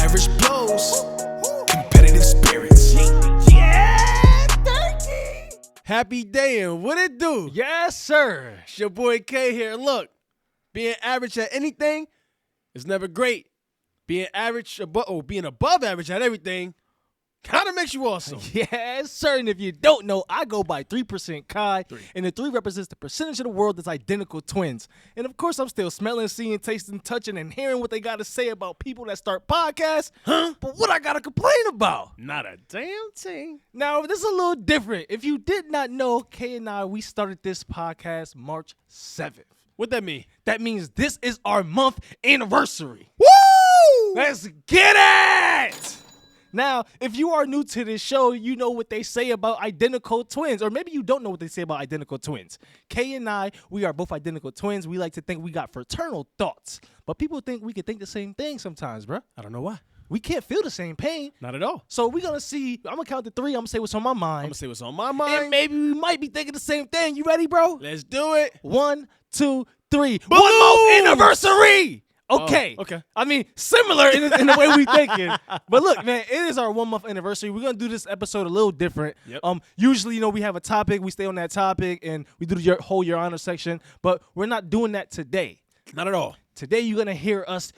average blows, competitive spirits. Yeah, 13. Happy day and what it do? Yes, sir. It's your boy K here. Look, being average at anything is never great. Being average being above average at everything kind of makes you awesome. Yes, sir. And if you don't know, I go by 3% Kai, and the 3 represents the percentage of the world that's identical twins. And of course, I'm still smelling, seeing, tasting, touching, and hearing what they got to say about people that start podcasts. Huh? But what I got to complain about? Not a damn thing. Now, this is a little different. If you did not know, Kay and I, we started this podcast March 7th. What that mean? That means this is our month anniversary. Woo! Let's get it! Now, if you are new to this show, you know what they say about identical twins, or maybe you don't know what they say about identical twins. Kay and I, we are both identical twins. We like to think we got fraternal thoughts, but people think we can think the same thing sometimes, bruh. I don't know why. We can't feel the same pain. Not at all. So we're going to see, I'm going to count to 3. I'm going to say what's on my I'm mind. going to say what's on my mind. And maybe we might be thinking the same thing. You ready, bro? Let's do it. 1, 2, 3. Boom! 1 month anniversary. Okay. Oh, okay. I mean, similar in the way we thinking. But look, man, it is our 1 month anniversary. We're gonna do this episode a little different. Yep. Usually, we have a topic, we stay on that topic, and we do the whole Your Honor section. But we're not doing that today. Not at all. Today, you're gonna hear us.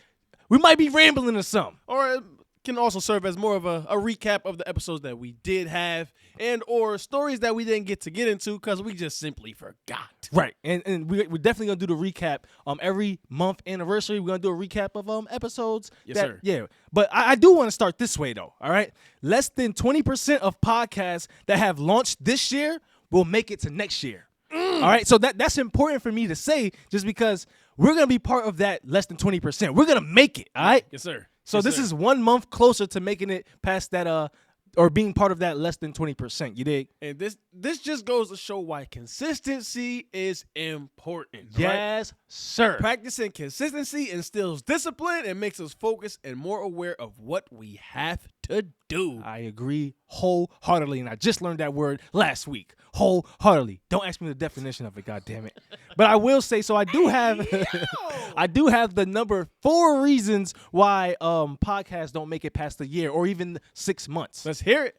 We might be rambling or something. Or it can also serve as more of a recap of the episodes that we did have and or stories that we didn't get into because we just simply forgot. Right. And we're definitely going to do the recap. Every month anniversary, we're going to do a recap of episodes. Yes, sir. Yeah. But I do want to start this way, though. All right. Less than 20% of podcasts that have launched this year will make it to next year. All right. So that's important for me to say just because we're going to be part of that less than 20%. We're going to make it. All right. Yes, sir. So Yes, this sir. is 1 month closer to making it past that or being part of that less than 20%. You dig? And this just goes to show why consistency is important. Right? Yes, sir. Practicing consistency instills discipline and makes us focused and more aware of what we have to do. I agree wholeheartedly, and I just learned that word last week. Wholeheartedly. Don't ask me the definition of it, goddammit. But I will say, so I do have I do have the number 4 reasons why podcasts don't make it past a year or even 6 months. Let's hear it.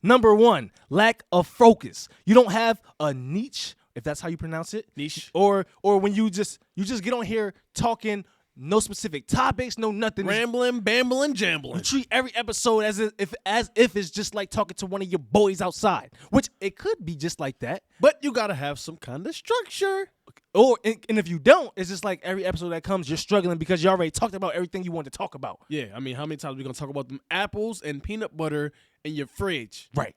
Number 1, lack of focus. You don't have a niche, if that's how you pronounce it. Niche. Or when you just get on here talking no specific topics, no nothing. Rambling, bambling, You jambling. treat every episode as if it's just like talking to one of your boys outside, which it could be just like that. But you got to have some kind of structure. And if you don't, it's just like every episode that comes, you're struggling because you already talked about everything you wanted to talk about. Yeah, I mean, how many times are we going to talk about them apples and peanut butter in your fridge? Right.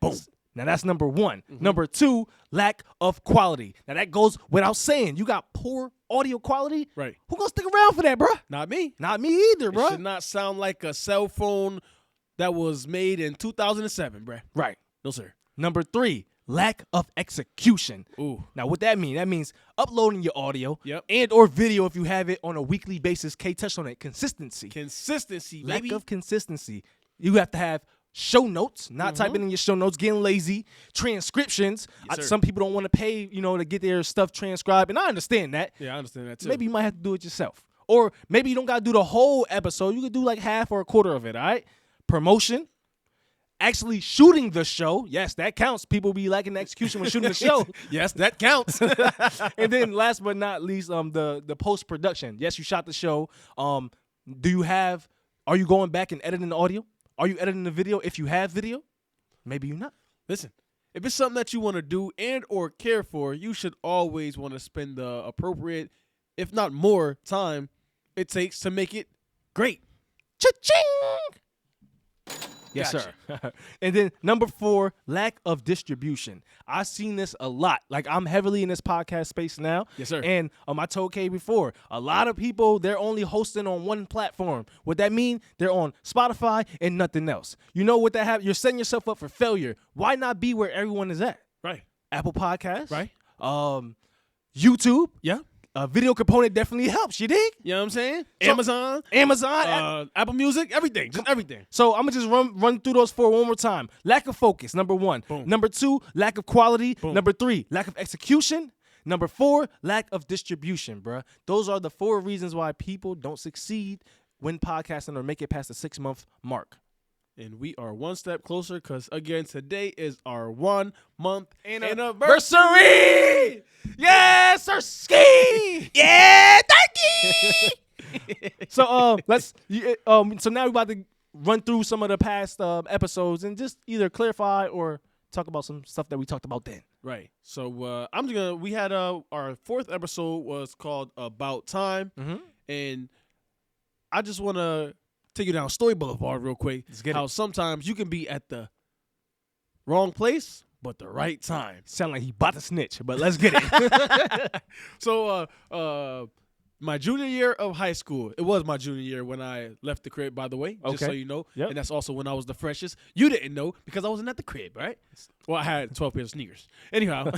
Boom. Now that's number 1. Number 2, lack of quality. Now that goes without saying. You got poor audio quality. Right. Who gonna stick around for that, bruh? Not me. Not me either, It bruh. should not sound like a cell phone that was made in 2007, bruh. Right. No, sir. Number 3, lack of execution. Ooh. Now, what that means? That means uploading your audio Yep. and or video if you have it on a weekly basis. K touched on it. Consistency. Consistency, Lack baby. of consistency. You have to have show notes, not typing in your show notes, getting lazy. Transcriptions. Yes, sir. Some people don't want to pay, to get their stuff transcribed, and I understand that. Yeah, I understand that too. Maybe you might have to do it yourself. Or maybe you don't got to do the whole episode. You could do like half or a quarter of it, all right? Promotion. Actually shooting the show. Yes, that counts. People be lacking the execution when shooting the show. Yes, that counts. And then last but not least, the post-production. Yes, you shot the show. Are you going back and editing the audio? Are you editing the video? If you have video, maybe you're not. Listen, if it's something that you want to do and or care for, you should always want to spend the appropriate, if not more, time it takes to make it great. Cha-ching! Yes, Gotcha. sir. And then number 4, lack of distribution. I've seen this a lot. Like, I'm heavily in this podcast space now. Yes, sir. And I told Kay before, a lot of people, they're only hosting on one platform. What that mean? They're on Spotify and nothing else. You know what that have? You're setting yourself up for failure. Why not be where everyone is at? Right. Apple Podcasts. Right. YouTube. Yeah. Video component definitely helps. You dig? You know what I'm saying? So- Amazon. Apple Music, everything. Just everything. So I'm gonna just run through those 4 one more time. Lack of focus, number 1. Boom. Number 2, lack of quality. Boom. Number 3, lack of execution. Number 4, lack of distribution, bruh. Those are the 4 reasons why people don't succeed win podcasting or make it past the 6-month mark. And we are one step closer because, again, today is our 1 month anniversary. Anniversary! Yes, sir, ski. Yeah, thank you. So so now we're about to run through some of the past episodes and just either clarify or talk about some stuff that we talked about then. Right. So I'm just gonna. We had our 4th episode was called About Time, and I just want to take you down Story Boulevard real quick. Let's get how it. sometimes you can be at the wrong place but the right time. Sound like he about to snitch, but let's get it. So my junior year of high school, it was my junior year when I left the crib, by the way, just so Okay. you know. Yep. And that's also when I was the freshest. You didn't know because I wasn't at the crib, right? Well, I had 12 pairs of sneakers. Anyhow,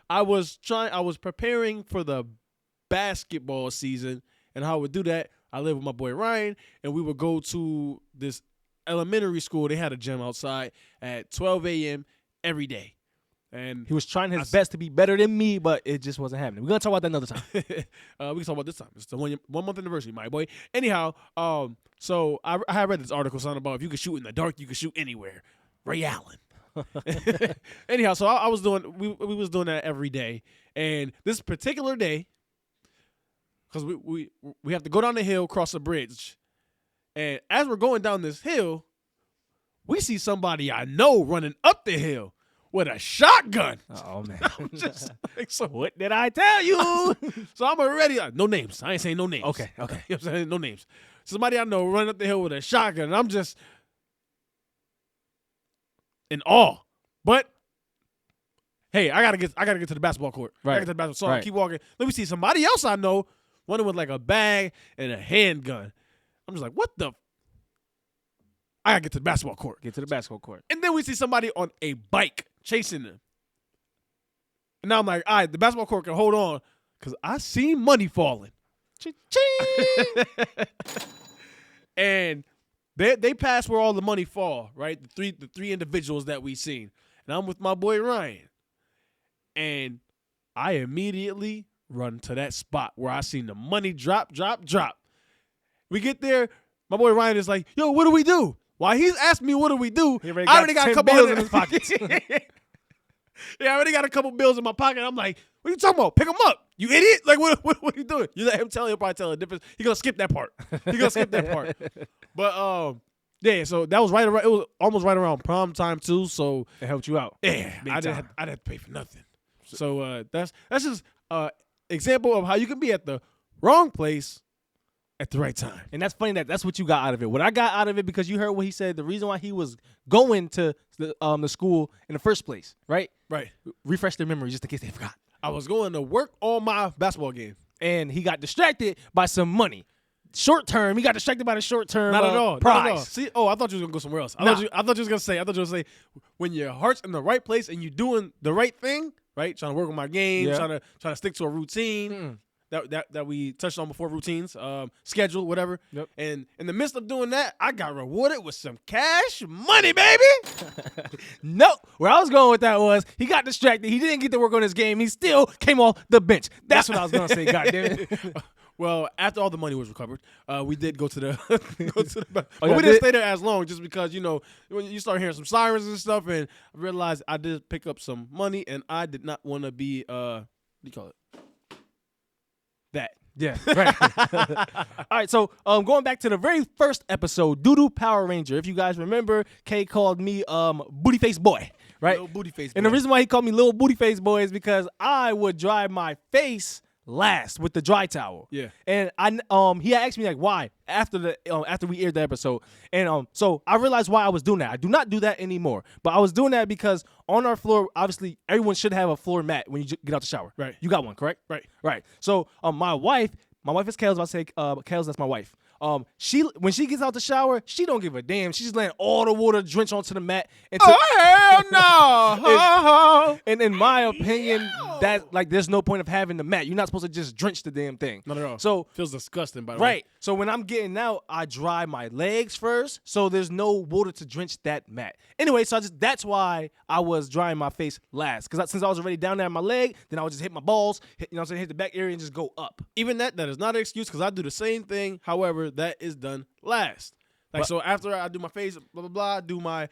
I was preparing for the basketball season, and how I would do that, I lived with my boy Ryan, and we would go to this elementary school. They had a gym outside at 12 a.m. every day. And He was trying his best to be better than me, but it just wasn't happening. We're gonna talk about that another time. we can talk about this time. It's the 1 month anniversary, my boy. Anyhow, so I had read this article something about if you could shoot in the dark, you could shoot anywhere. Ray Allen. Anyhow, so I was doing we was doing that every day, and this particular day, because we have to go down the hill, cross a bridge, and as we're going down this hill, we see somebody I know running up the hill with a shotgun. Oh man. Just like, so What did I tell you? So I'm already no names. I ain't saying no names. Okay. You know what I'm saying? No names. Somebody I know running up the hill with a shotgun, and I'm just in awe. But hey, I gotta get to the basketball court. I gotta get to the basketball. So I Right. keep walking. Let me see somebody else I know running with like a bag and a handgun. I'm just like, what the? I gotta get to the basketball court. Get to the basketball court. And then we see somebody on a bike chasing them. And now I'm like, all right, the basketball court can hold on because I see money falling. Cha-ching! And they pass where all the money fall, right? The three individuals that we seen. And I'm with my boy Ryan. And I immediately run to that spot where I seen the money drop. We get there, my boy Ryan is like, yo, what do we do? While he's asking me what do we do, He already I already got a 10 couple bills hundred in his pockets. Yeah, I already got a couple bills in my pocket. I'm like, what are you talking about? Pick them up. You idiot. Like, what are you doing? You let him tell, he'll probably tell a difference. He's going to skip that part. But, yeah, so that was right around, it was almost right around prom time, too. So, It helped you out. yeah, Big I time. didn't have to pay for nothing. So, that's just example of how you can be at the wrong place at the right time. And that's funny that's what you got out of it. What I got out of it, because you heard what he said, the reason why he was going to the school in the first place, right? Right. Refresh their memory just in case they forgot. I was going to work on my basketball game. And he got distracted by some money. Short term, he got distracted by the short term Not at all. prize. Not at all. See, I thought you was gonna go somewhere else. I Nah. thought you was gonna say when your heart's in the right place and you doing the right thing, right? Trying to work on my game, Yeah. trying to stick to a routine that we touched on before. Routines, schedule, whatever. Yep. And in the midst of doing that, I got rewarded with some cash money, baby. No, where I was going with that was he got distracted. He didn't get to work on his game. He still came off the bench. That's what I was gonna say. God damn it. Well, after all the money was recovered, we did go to the but y'all we didn't did? stay there as long just because, you know, when you start hearing some sirens and stuff, and I realized I did pick up some money and I did not want to be what do you call it? That. Yeah, right. All right, so going back to the very first episode, Doodoo Power Ranger. If you guys remember, Kay called me Booty Face Boy, right? Little booty face. And the boy. reason why he called me Little Booty Face Boy is because I would dry my face last with the dry towel. Yeah. And he had asked me like why after we aired the episode. And so I realized why I was doing that. I do not do that anymore. But I was doing that because on our floor, obviously everyone should have a floor mat when you get out the shower. Right. You got one, correct? Right. Right. So my wife is Kels. I'll say Kels, that's my wife. When she gets out the shower, she don't give a damn. She's letting all the water drench onto the mat. hell no! And in my opinion, that like there's no point of having the mat. You're not supposed to just drench the damn thing. Not at all. So Feels disgusting, by the way. right. So when I'm getting out, I dry my legs first, so there's no water to drench that mat. Anyway, so that's why I was drying my face last, because since I was already down there on my leg, then I would just hit my balls, hit the back area and just go up. Even that is not an excuse because I do the same thing. However, that is done last. Like, so after I do my face, blah, blah, blah, do my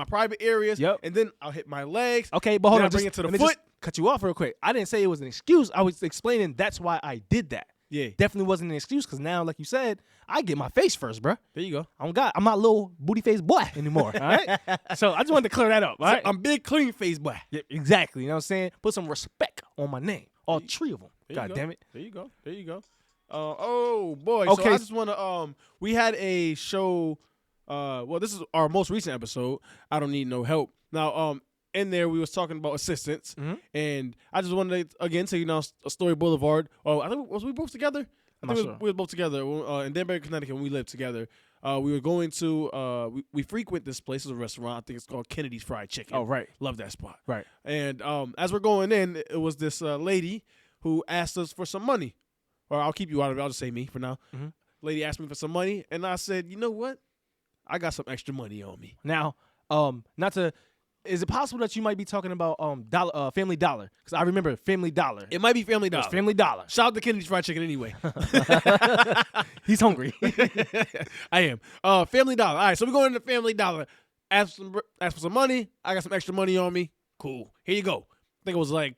private areas, Yep. and then I'll hit my legs. Okay, but hold then on, I bring it to the let me foot. just cut you off real quick. I didn't say it was an excuse. I was explaining that's why I did that. Yeah. Definitely wasn't an excuse because now, like you said, I get my face first, bro. There you go. I'm not a little booty face boy anymore. All right. So I just wanted to clear that up. All right. I'm big, clean face boy. Yeah, exactly. You know what I'm saying? Put some respect on my name. All three of them. God damn it. There you go. There you go. Oh boy. Okay. So I just want to. We had a show. Well, this is our most recent episode. I don't need no help. Now, in there we was talking about assistants, and I just wanted to again tell you now Story Boulevard. Oh, I think was we both together? I'm not sure. We were both together in Danbury, Connecticut. When we lived together, we were going to we frequent this place. It's a restaurant. I think it's called Kennedy's Fried Chicken. Oh, right. Love that spot. Right. And as we're going in, it was this lady who asked us for some money. Or I'll keep you out of it. I'll just say me for now. Lady asked me for some money, and I said, you know what? I got some extra money on me. Now, is it possible that you might be talking about Family Dollar? Because I remember Family Dollar. It might be Family It Dollar. was Family Dollar. Shout out to Kennedy's Fried Chicken anyway. He's hungry. I am. Family Dollar. All right, so we're going to Family Dollar. Ask for some money. I got some extra money on me. Cool. Here you go. I think it was like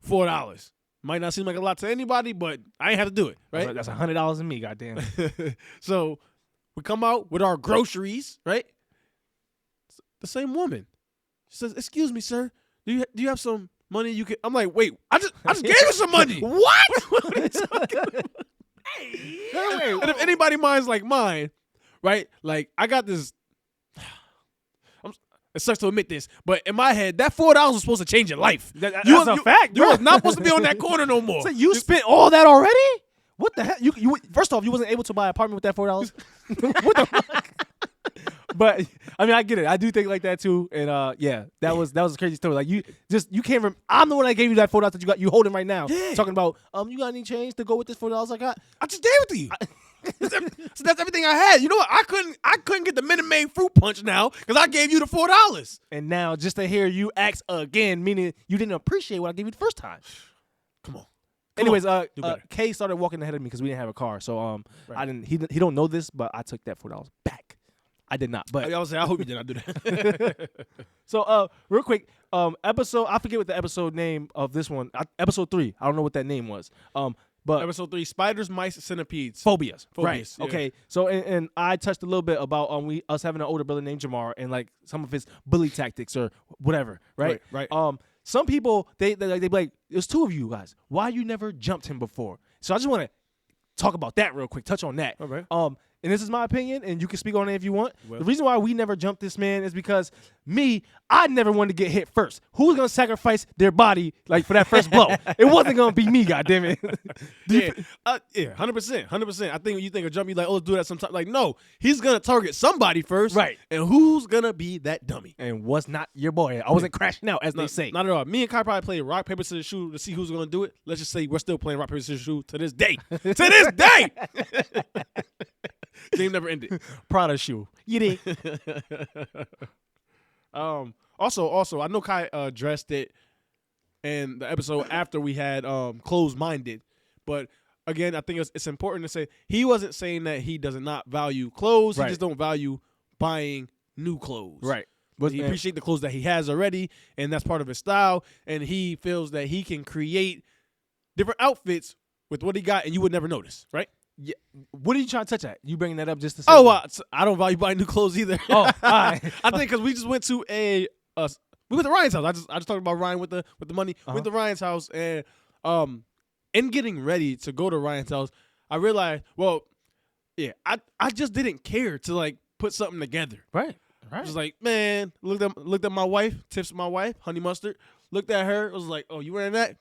$4. Might not seem like a lot to anybody, but I ain't have to do it, right? That's $100 in me, goddamn. So we come out with our groceries, right? The same woman. She says, "Excuse me, sir. Do you have some money you can?" I'm like, "Wait, I just gave you some money. What?" And if anybody minds like mine, right? Like I got this. It sucks to admit this, but in my head, that $4 was supposed to change your life. That's a fact, You bro. was not supposed to be on that corner no more. So you spent all that already? What the hell? You first off, you wasn't able to buy an apartment with that $4. What the fuck? But I mean, I get it. I do think like that too. And yeah, that was a crazy story. Like you can't remember. I'm the one that gave you that $4 that you holding right now. Yeah. Talking about you got any change to go with this $4 I got? I just gave it to you. So that's everything I had. You know what? I couldn't get the Minute Maid fruit punch now because I gave you the $4. And now just to hear you ask again, meaning you didn't appreciate what I gave you the first time. Come on. Anyways, Do better. Kay started walking ahead of me because we didn't have a car. So Right. I didn't. He don't know this, but I took that $4 back. I did not. But I hope you did not do that. so real quick, episode. I forget what the episode name of this one. Episode 3. I don't know what that name was. But Episode 3: Spiders, Mice, Centipedes. Phobias. Phobias, Right. yeah. Okay. So and I touched a little bit about us having an older brother named Jamar and like some of his bully tactics or whatever. Right. Right. Some people they be like, there's 2 of you guys. Why you never jumped him before? So I just want to talk about that real quick. Touch on that. All right. And this is my opinion, and you can speak on it if you want. Well. The reason why we never jumped this man is because I never wanted to get hit first. Who's gonna sacrifice their body like for that first blow? It wasn't gonna be me, goddammit. Yeah, 100%. I think when you think of jump, you like, oh, let's do that sometime. Like, no, he's gonna target somebody first, Right. And who's gonna be that dummy? And was not your boy. I wasn't crashing out, as they say. Not at all. Me and Kai probably played rock paper scissors shoot to see who's gonna do it. Let's just say we're still playing rock paper scissors shoot to this day. To this day. Game never ended. Prada shoe. You did. Also, I know Kai addressed it in the episode after we had Closed Minded, but again, I think it's important to say he wasn't saying that he does not value clothes. Right. He just don't value buying new clothes. Right. But he appreciates the clothes that he has already, and that's part of his style. And he feels that he can create different outfits with what he got, and you would never notice, right? Yeah. What are you trying to touch at? You bringing that up just to say? Oh, I don't value buying new clothes either. Oh, all right. I think because we just went to we went to Ryan's house. I just talked about Ryan with the money. Went to Ryan's house, and in getting ready to go to Ryan's house, I realized, well, yeah, I just didn't care to like put something together. Right. I was like, man, looked at my wife, tips my wife, Honey Mustard. Looked at her, was like, oh, you wearing that?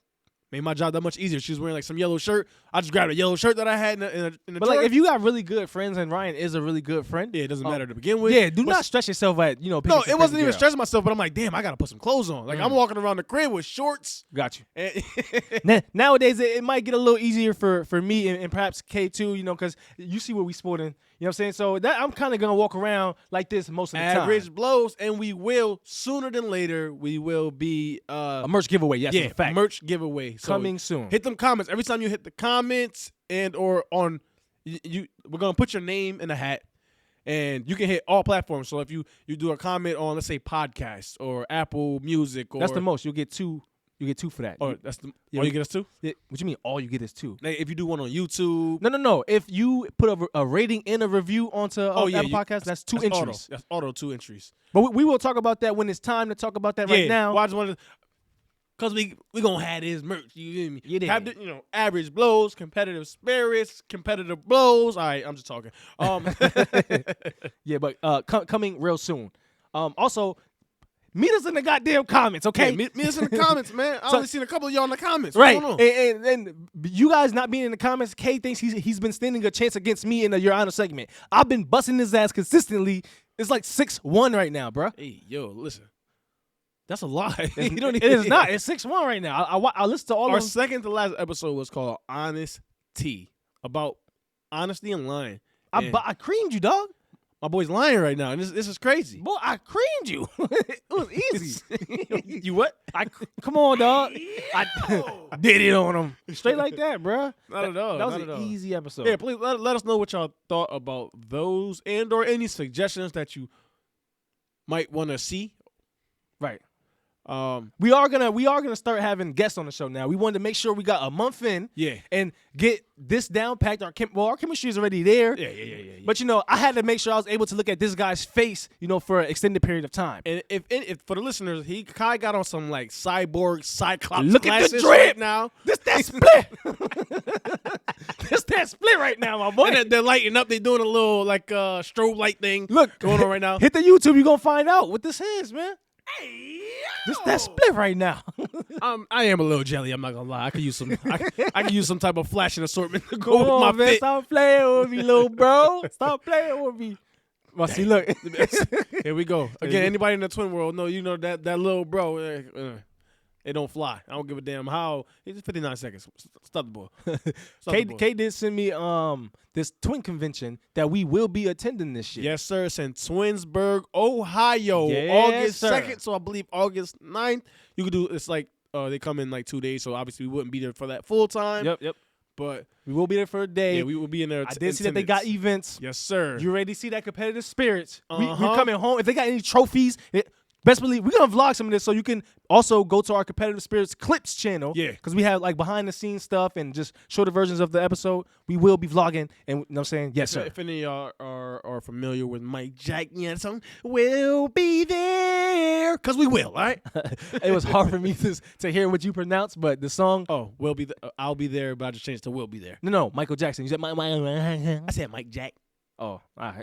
made my job that much easier. She was wearing like some yellow shirt. I just grabbed a yellow shirt that I had in the But drawer. like, if you got really good friends, and Ryan is a really good friend, yeah, it doesn't matter to begin with. yeah, do But not stress yourself at No, picking some it wasn't crazy even girl. stressing myself, but I'm like, damn, I gotta put some clothes on. Like I'm walking around the crib with shorts. Got you. And Nowadays, it might get a little easier for me and perhaps K too, because you see what we sporting. You know what I'm saying? So that I'm kind of gonna walk around like this most of the average time. blows, and we will sooner than later. We will be A merch giveaway, yes, yeah, it's a fact. merch giveaway So Coming soon. Hit them comments every time you hit the comments and or on you. We're gonna put your name in a hat, and you can hit all platforms. So if you do a comment on, let's say, podcast or Apple Music, or That's the most. You'll get two. You get two for that. Or that's the Yeah, all you get us two. What you mean? All you get is two? Like, if you do one on YouTube, No. If you put a rating and a review onto Apple Podcasts, that's two entries. Auto. That's auto 2 entries. But we will talk about that when it's time to talk about that right now. Well, I just wanted, cause we gonna have this merch. You feel me? You did. Have the, average blows, competitive spirits, competitive blows. All right, I'm just talking. Yeah, but coming real soon. Also, meet us in the goddamn comments, okay? Okay, meet us in the comments, man. I So- only seen a couple of y'all in the comments. Right, What's going on? and you guys not being in the comments, K thinks he's been standing a chance against me in the Your Honor segment. I've been busting his ass consistently. It's like 6-1 right now, bruh. Hey, yo, listen. That's a lie. You It don't is not. It's 6-1 right now. I listened to all Our of them. second to last episode was called Honest Tea, about honesty and lying. And I creamed you, dog. my boy's lying right now, and this is crazy. Boy, I creamed you. It was easy. You what? Come on, dog. I did it on him. Straight like that, bruh. Not at all. That was not an at all. easy episode. Yeah, please let us know what y'all thought about those and or any suggestions that you might want to see. Right. Um, We are gonna start having guests on the show now. We wanted to make sure we got a month in, yeah. and get this down packed. Our chemistry is already there. Yeah. But I had to make sure I was able to look at this guy's face, for an extended period of time. And if for the listeners, Kai got on some like cyborg cyclops Look at the glasses drip! right now. This that split. This that split right now, my boy. And they're lighting up. They're doing a little like strobe light thing. Look going on right now. Hit the YouTube. You're gonna find out what this is, man. This that split right now. I am a little jelly. I'm not gonna lie. I could use some. I could use some type of flashing assortment to go Come with on, my man. fit. Stop playing with me, little bro. Stop playing with me. Well, see, look. Here we go. Again, anybody in the twin world know that little bro. It don't fly. I don't give a damn how. It's 59 seconds. Stop the ball. K did send me this twin convention that we will be attending this year. Yes, sir. It's in Twinsburg, Ohio, Yes, August sir. 2nd. So I believe August 9th. You could do. It's like they come in like 2 days. So obviously we wouldn't be there for that full time. Yep. But We will be there for a day. yeah, we will be in there. I did see that they got attendance. events. Yes, sir. You ready to see that competitive spirit? We're Uh-huh. coming home. If they got any trophies, best believe we're gonna vlog some of this, so you can also go to our competitive spirits clips channel. Yeah. because we have like behind the scenes stuff and just shorter versions of the episode. We will be vlogging, and you know what I'm saying, yes, sir. If any of y'all are familiar with Mike Jack Yanson, we'll be there because we will. All right. It was hard for me to hear what you pronounce, but the song. Oh, we'll be. I'll be there, but I just changed to "will be there." No, Michael Jackson. You said I said Mike Jack. Oh, all right.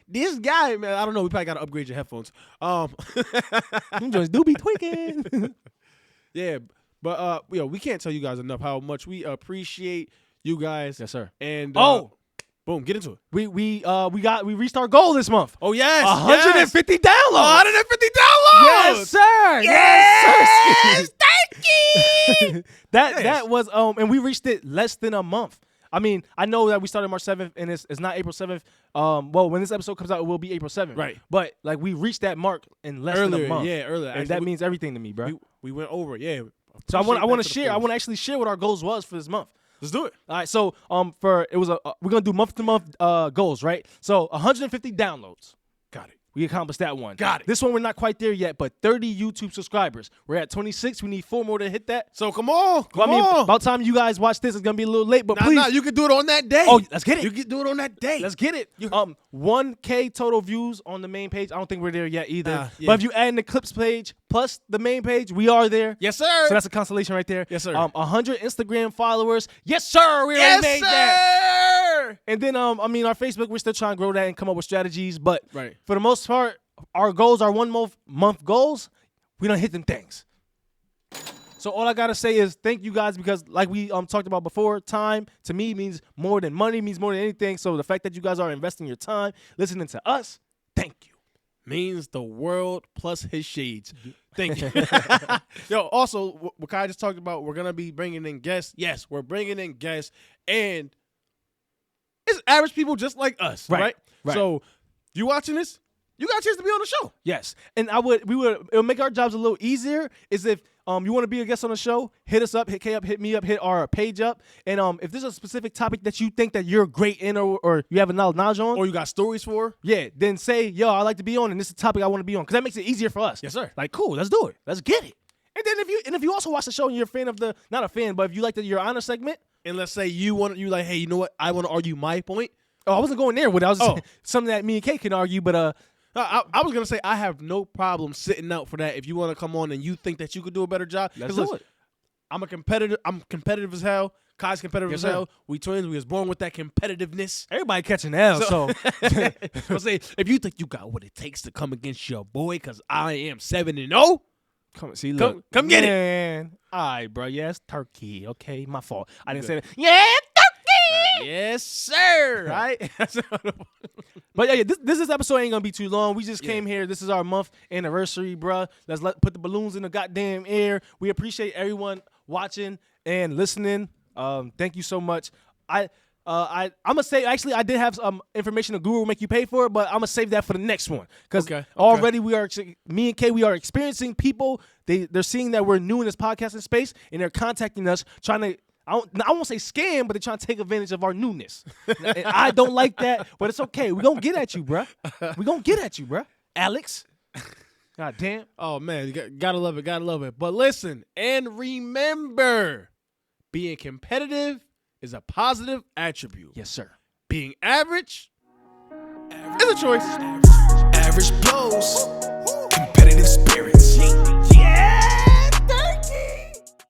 This guy, man, I don't know. We probably got to upgrade your headphones. Them joints do be tweaking. Yeah, but we can't tell you guys enough how much we appreciate you guys. Yes, sir. And boom, get into it. We reached our goal this month. Oh yes, 150 downloads. 150 downloads. Yes, sir. Yes, sir. thank you. That was and we reached it less than a month. I mean, I know that we started March 7th and it's not April 7th. Well, when this episode comes out, it will be April 7th. Right. But like we reached that mark in less than a month. Yeah, earlier. And that means everything to me, bro. we went over. Yeah. So I want Appreciate to that to the share. I fullest. want to actually share what our goals was for this month. Let's do it. All right. So we're gonna do month to month goals, right? So 150 downloads. Got it. We accomplished that one. Got it. This one we're not quite there yet, but 30 YouTube subscribers. We're at 26. We need 4 more to hit that. So come on. Well, Come I mean, on. about time you guys watch this, it's gonna be a little late, but Nah, please. you can do it on that day. Oh, let's get it. You can do it on that day. Let's get it. 1K total views on the main page. I don't think we're there yet either. Yeah. But if you add in the clips page plus the main page, we are there. Yes, sir. So that's a consolation right there. Yes, sir. 100 Instagram followers. Yes, sir. We already yes, made sir. that. And then, our Facebook, we're still trying to grow that and come up with strategies. But Right. for the most part, our goals, our 1 month goals, we don't hit them things. So all I gotta say is thank you guys, because like we talked about before, time to me means more than money, means more than anything. So the fact that you guys are investing your time listening to us, thank you. Means the world plus his shades. Thank you. Yo, also, what Kai just talked about, we're going to be bringing in guests. Yes, we're bringing in guests. And it's average people just like us, right? Right. So, you watching this? You got a chance to be on the show. Yes, and it'll make our jobs a little easier. Is if you want to be a guest on the show, hit us up, hit K up, hit me up, hit our page up, and if there's a specific topic that you think that you're great in or you have a knowledge on, Or you got stories for? yeah, then say, yo, I like to be on, and this is the topic I want to be on, because that makes it easier for us. Yes, sir. Like, cool, let's do it, let's get it. And then if you also watch the show and you're a fan of not a fan, but if you like Your Honor segment. And let's say you like, hey, you know what? I want to argue my point. Oh, I wasn't going there with it. I was just saying something that me and Kay can argue, but I was going to say I have no problem sitting out for that if you want to come on and you think that you could do a better job. let's 'Cause do listen, it. I'm competitive as hell. Kai's competitive Yes, as sir. hell. We twins. We was born with that competitiveness. Everybody catching L, so I'll say, if you think you got what it takes to come against your boy, because I am 7-0, come see, look, come get it. Man. All right, bro. Yes, turkey. Okay, my fault. I didn't say that. Yeah, turkey. yes, sir. Right. But yeah, this episode ain't gonna be too long. We just came here. This is our month anniversary, bro. Let's put the balloons in the goddamn air. We appreciate everyone watching and listening. Thank you so much. I'm gonna say, actually, I did have some information the guru will make you pay for it, but I'm gonna save that for the next one, because already me and Kay, we are experiencing people. They're seeing that we're new in this podcasting space, and they're contacting us trying to. I won't say scam, but they're trying to take advantage of our newness. And I don't like that, but it's okay. We're gonna get at you, bruh. We're gonna get at you, bruh. Alex. God damn. Oh, man. You gotta love it. Gotta love it. But listen, and remember, being competitive is a positive attribute. Yes, sir. Being average is a choice. Average blows, competitive spirit.